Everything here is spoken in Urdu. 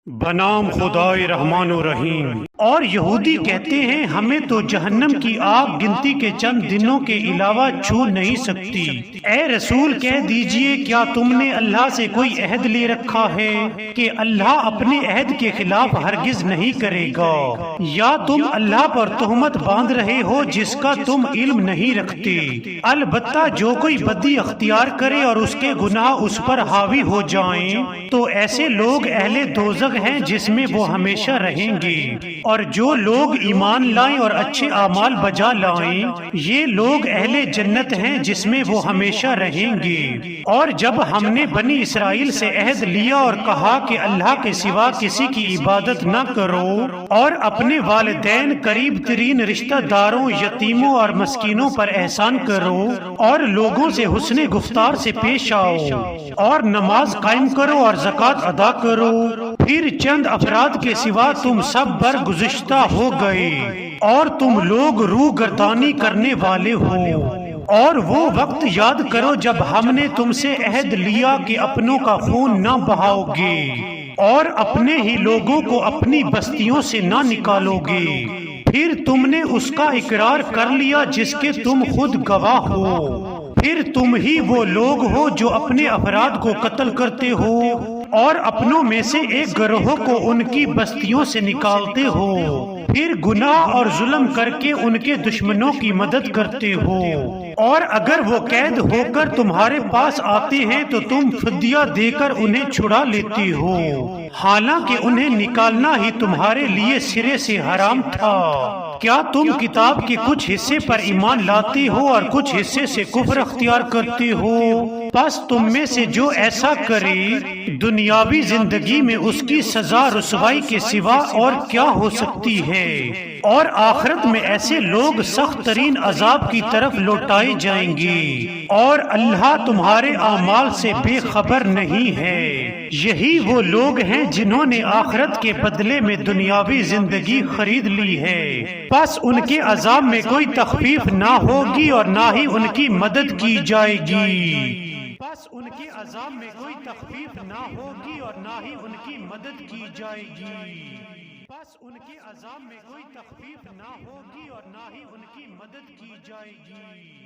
بنام خدائے رحمان و رحیم۔ اور یہودی کہتے ہیں ہمیں تو جہنم کی آگ گنتی کے چند دنوں کے علاوہ چھو نہیں سکتی۔ اے رسول کہہ دیجئے کیا تم نے اللہ سے کوئی عہد لے رکھا ہے کہ اللہ اپنے عہد کے خلاف ہرگز نہیں کرے گا، یا تم اللہ پر تہمت باندھ رہے ہو جس کا تم علم نہیں رکھتے۔ البتہ جو کوئی بدی اختیار کرے اور اس کے گناہ اس پر حاوی ہو جائیں تو ایسے لوگ اہل دوزخ ہیں جس میں وہ ہمیشہ رہیں گے، اور جو لوگ ایمان لائیں اور اچھے اعمال بجا لائیں یہ لوگ اہل جنت ہیں جس میں وہ ہمیشہ رہیں گے۔ اور جب ہم نے بنی اسرائیل سے عہد لیا اور کہا کہ اللہ کے سوا کسی کی عبادت نہ کرو اور اپنے والدین، قریب ترین رشتہ داروں، یتیموں اور مسکینوں پر احسان کرو اور لوگوں سے حسن گفتار سے پیش آؤ اور نماز قائم کرو اور زکوٰۃ ادا کرو، پھر چند افراد کے سوا تم سب برگزشتہ ہو گئے اور تم لوگ روح گردانی کرنے والے ہو۔ اور وہ وقت یاد کرو جب ہم نے تم سے عہد لیا کہ اپنوں کا خون نہ بہاؤ گے اور اپنے ہی لوگوں کو اپنی بستیوں سے نہ نکالو گے، پھر تم نے اس کا اقرار کر لیا جس کے تم خود گواہ ہو، پھر تم ہی وہ لوگ ہو جو اپنے افراد کو قتل کرتے ہو اور اپنوں میں سے ایک گروہ کو ان کی بستیوں سے نکالتے ہو، پھر گناہ اور ظلم کر کے ان کے دشمنوں کی مدد کرتے ہو، اور اگر وہ قید ہو کر تمہارے پاس آتے ہیں تو تم فدیہ دے کر انہیں چھڑا لیتے ہو، حالانکہ انہیں نکالنا ہی تمہارے لیے سرے سے حرام تھا۔ کیا تم کتاب کے کچھ حصے پر ایمان لاتے ہو اور کچھ حصے سے کفر اختیار کرتے ہو؟ پس تم میں سے جو ایسا کرے دنیاوی زندگی میں اس کی سزا رسوائی کے سوا اور کیا ہو سکتی ہے، اور آخرت میں ایسے لوگ سخت ترین عذاب کی طرف لوٹائے جائیں گے، اور اللہ تمہارے اعمال سے بے خبر نہیں ہے۔ یہی وہ لوگ ہیں جنہوں نے آخرت کے بدلے میں دنیاوی زندگی خرید لی ہے، پس ان کے عذاب میں کوئی تخفیف نہ ہوگی اور نہ ہی ان کی مدد کی جائے گی۔ بس ان کے عذاب میں کوئی تخفیف نہ ہوگی اور نہ ہی ان کی مدد کی جائے گی۔ بس ان کے عذاب میں کوئی تخفیف نہ ہوگی اور نہ ہی ان کی مدد کی جائے گی۔